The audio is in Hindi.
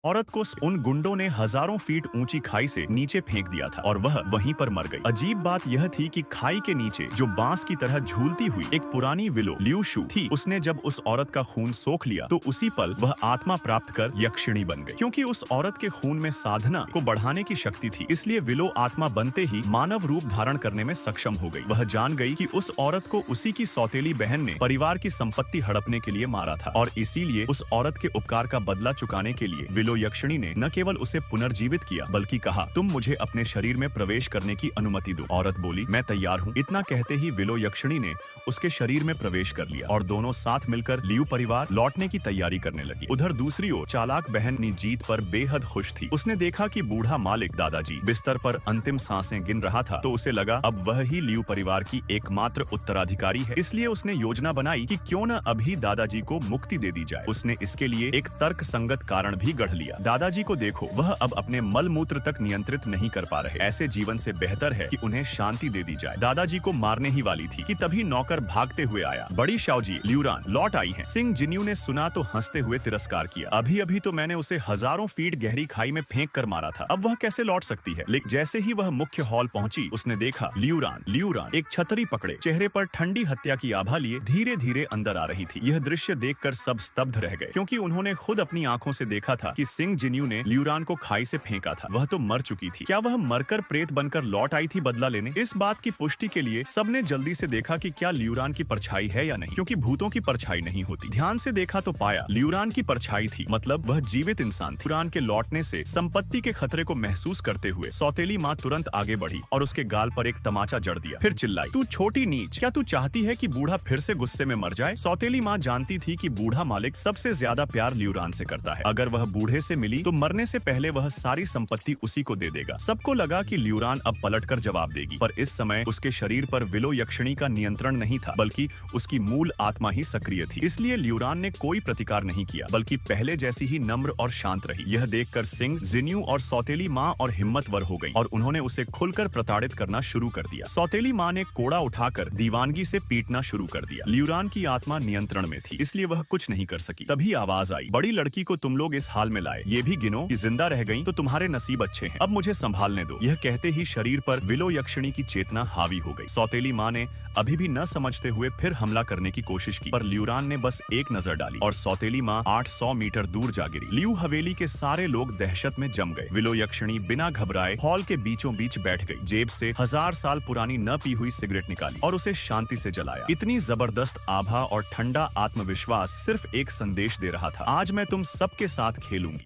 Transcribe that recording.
औरत को उन गुंडों ने हजारों फीट ऊंची खाई से नीचे फेंक दिया था और वह वहीं पर मर गई। अजीब बात यह थी कि खाई के नीचे जो बांस की तरह झूलती हुई एक पुरानी विलो लियू शू थी, उसने जब उस औरत का खून सोख लिया तो उसी पल वह आत्मा प्राप्त कर यक्षिणी बन गई। क्योंकि उस औरत के खून में साधना को बढ़ाने की शक्ति थी, इसलिए विलो आत्मा बनते ही मानव रूप धारण करने में सक्षम हो गई। वह जान गई कि उस औरत को उसी की सौतेली बहन ने परिवार की संपत्ति हड़पने के लिए मारा था और इसीलिए उस औरत के उपकार का बदला चुकाने के लिए विलो यक्षिणी ने न केवल उसे पुनर्जीवित किया बल्कि कहा, तुम मुझे अपने शरीर में प्रवेश करने की अनुमति दो। औरत बोली, मैं तैयार हूँ। इतना कहते ही विलो यक्षिणी ने उसके शरीर में प्रवेश कर लिया और दोनों साथ मिलकर लियू परिवार लौटने की तैयारी करने लगी। उधर दूसरी ओर चालाक बहन अपनी जीत पर बेहद खुश थी। उसने देखा कि बूढ़ा मालिक दादाजी बिस्तर पर अंतिम सांसें गिन रहा था, तो उसे लगा अब वह ही लियू परिवार की एकमात्र उत्तराधिकारी है। इसलिए उसने योजना बनाई कि क्यों न अभी दादाजी को मुक्ति दे दी जाए। उसने इसके लिए एक तर्क संगत कारण भी गढ़ लिया। दादाजी को देखो, वह अब अपने मल मूत्र तक नियंत्रित नहीं कर पा रहे। ऐसे जीवन से बेहतर है कि उन्हें शांति दे दी जाए। दादाजी को मारने ही वाली थी कि तभी नौकर भागते हुए आया। बड़ी शाओजी ल्यूरान लौट आई हैं। सिंह जिन्यू ने सुना तो हंसते हुए तिरस्कार किया। अभी अभी तो मैंने उसे हजारों फीट गहरी खाई में फेंक कर मारा था, अब वह कैसे लौट सकती है। लेकिन जैसे ही वह मुख्य हॉल पहुंची, उसने देखा ल्यूरान एक छतरी पकड़े, चेहरे पर ठंडी हत्या की आभा लिए धीरे धीरे अंदर आ रही थी। यह दृश्य देखकर सब स्तब्ध रह गए, क्योंकि उन्होंने खुद अपनी आंखों से देखा था कि सिंह जिन्यू ने ल्यूरान को खाई से फेंका था। वह तो मर चुकी थी। क्या वह मरकर प्रेत बनकर लौट आई थी बदला लेने? इस बात की पुष्टि के लिए सबने जल्दी से देखा कि क्या ल्यूरान की परछाई है या नहीं, क्योंकि भूतों की परछाई नहीं होती। ध्यान से देखा तो पाया ल्यूरान की परछाई थी, मतलब वह जीवित इंसान थी। ल्यूरान के लौटने से संपत्ति के खतरे को महसूस करते हुए सौतेली माँ तुरंत आगे बढ़ी और उसके गाल पर एक तमाचा जड़ दिया। फिर चिल्लाई, तू छोटी नीच, क्या तू चाहती है कि बूढ़ा फिर से गुस्से में मर जाए? सौतेली माँ जानती थी कि बूढ़ा मालिक सबसे ज्यादा प्यार ल्यूरान से करता है। अगर वह बूढ़े से मिली तो मरने से पहले वह सारी संपत्ति उसी को दे देगा। सबको लगा कि ल्यूरान अब पलटकर जवाब देगी, पर इस समय उसके शरीर पर विलो यक्षिणी का नियंत्रण नहीं था, बल्कि उसकी मूल आत्मा ही सक्रिय थी। इसलिए ल्यूरान ने कोई प्रतिकार नहीं किया, बल्कि पहले जैसी ही नम्र और शांत रही। यह देखकर सिंह, जिन्यू और सौतेली माँ और हिम्मतवर हो गई और उन्होंने उसे खुलकर प्रताड़ित करना शुरू कर दिया। सौतेली माँ ने कोड़ा उठाकर दीवानगी से पीटना शुरू कर दिया। ल्यूरान की आत्मा नियंत्रण में थी, इसलिए वह कुछ नहीं कर सकी। तभी आवाज आई, बड़ी लड़की को तुम लोग इस हाल में लाए, ये भी गिनो कि जिंदा रह गई तो तुम्हारे नसीब अच्छे हैं। अब मुझे संभालने दो। यह कहते ही शरीर पर विलो यक्षिणी की चेतना हावी हो गई। सौतेली माँ ने अभी भी न समझते हुए फिर हमला करने की कोशिश की, पर ल्यूरान ने बस एक नजर डाली और सौतेली माँ 800 मीटर दूर जा गिरी। लियू हवेली के सारे लोग दहशत में जम गए। विलो यक्षिणी बिना घबराए हॉल के बीचों बीच बैठ गई, जेब से 1000 साल पुरानी न पी हुई सिगरेट निकाली और उसे शांति से जलाया। इतनी जबरदस्त आभा और ठंडा आत्मविश्वास सिर्फ एक संदेश दे रहा था, आज मैं तुम सबके साथ खेलूंगी।